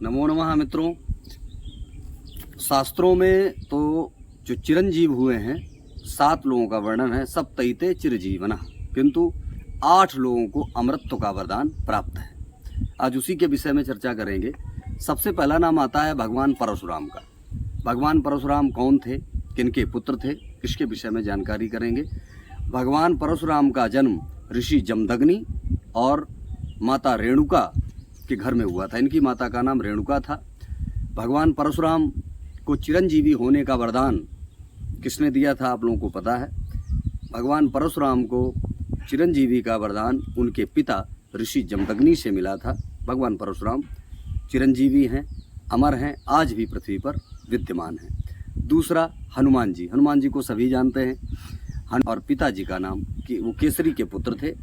नमो नमः मित्रों। शास्त्रों में तो जो चिरंजीव हुए हैं 7 लोगों का वर्णन है, सप्तैते चिरजीवनः, किंतु 8 लोगों को अमरत्व का वरदान प्राप्त है। आज उसी के विषय में चर्चा करेंगे। सबसे पहला नाम आता है भगवान परशुराम का। भगवान परशुराम कौन थे, किनके पुत्र थे, इसके विषय में जानकारी करेंगे। भगवान परशुराम का जन्म ऋषि जमदग्नि और माता रेणुका के घर में हुआ था। इनकी माता का नाम रेणुका था। भगवान परशुराम को चिरंजीवी होने का वरदान किसने दिया था, आप लोगों को पता है। भगवान परशुराम को चिरंजीवी का वरदान उनके पिता ऋषि जमदग्नि से मिला था। भगवान परशुराम चिरंजीवी हैं, अमर हैं, आज भी पृथ्वी पर विद्यमान हैं। दूसरा हनुमान जी। हनुमान जी को सभी जानते हैं और पिताजी का नाम कि वो केसरी के पुत्र थे।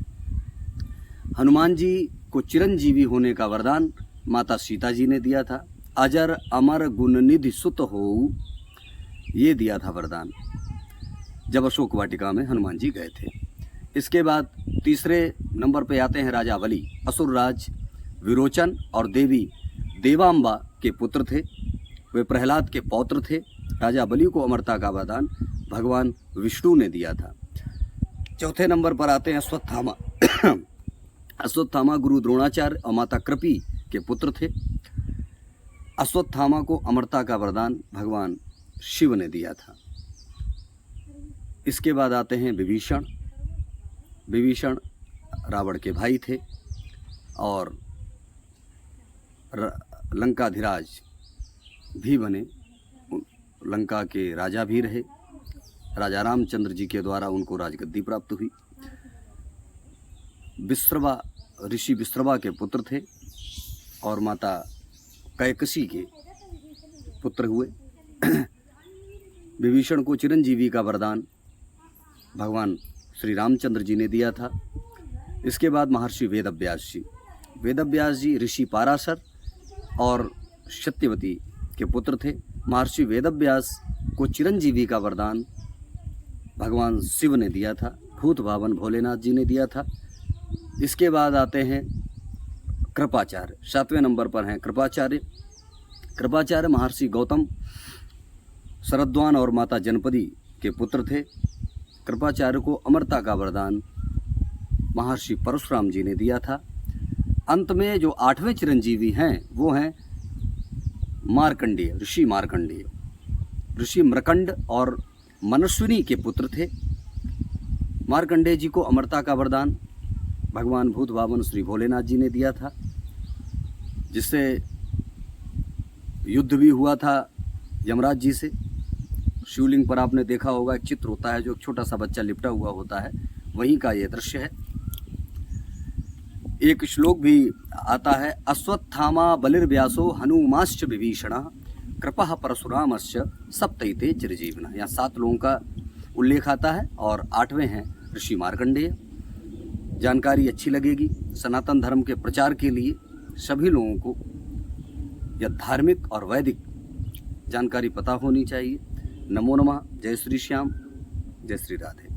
हनुमान जी को चिरंजीवी होने का वरदान माता सीता जी ने दिया था। अजर अमर गुण निधि सुत हो, ये दिया था वरदान जब अशोक वाटिका में हनुमान जी गए थे। इसके बाद तीसरे नंबर पे आते हैं राजा बलि। असुर राज विरोचन और देवी देवांबा के पुत्र थे। वे प्रहलाद के पौत्र थे। राजा बलि को अमरता का वरदान भगवान विष्णु ने दिया था। चौथे नंबर पर आते हैं अश्वत्थामा। अश्वत्थामा गुरु द्रोणाचार्य और माता कृपी के पुत्र थे। अश्वत्थामा को अमरता का वरदान भगवान शिव ने दिया था। इसके बाद आते हैं विभीषण। विभीषण रावण के भाई थे और लंकाधिराज भी बने, लंका के राजा भी रहे। राजा रामचंद्र जी के द्वारा उनको राजगद्दी प्राप्त हुई। विश्रवा ऋषि विश्रवा के पुत्र थे और माता कैकसी के पुत्र हुए। विभीषण को चिरंजीवी का वरदान भगवान श्री रामचंद्र जी ने दिया था। इसके बाद महर्षि वेदव्यास जी। वेदव्यास जी ऋषि पाराशर और सत्यवती के पुत्र थे। महर्षि वेदव्यास को चिरंजीवी का वरदान भगवान शिव ने दिया था। भूत भावन भोलेनाथ जी ने दिया था। इसके बाद आते हैं कृपाचार्य। 7वें नंबर पर हैं कृपाचार्य। कृपाचार्य महर्षि गौतम, शरद्वान और माता जनपदी के पुत्र थे। कृपाचार्य को अमरता का वरदान महर्षि परशुराम जी ने दिया था। अंत में जो 8वें चिरंजीवी हैं वो हैं मार्कंडेय, ऋषि मार्कंडेय। ऋषि मृकंड और मनस्विनी के पुत्र थे। मार्कंडेय जी को अमरता का वरदान भगवान भूत भावन श्री भोलेनाथ जी ने दिया था, जिससे युद्ध भी हुआ था यमराज जी से। शिवलिंग पर आपने देखा होगा एक चित्र होता है जो एक छोटा सा बच्चा लिपटा हुआ होता है, वहीं का ये दृश्य है। एक श्लोक भी आता है, अश्वत्थामा बलिर्व्यासो हनुमाश्च विभीषणः कृपः परशुरामश्च सप्तैते चिरजीवनः। यहाँ 7 लोगों का उल्लेख आता है और 8वें हैं ऋषि मार्कंडेय। जानकारी अच्छी लगेगी। सनातन धर्म के प्रचार के लिए सभी लोगों को यह धार्मिक और वैदिक जानकारी पता होनी चाहिए। नमो नमः। जय श्री श्याम, जय श्री राधे।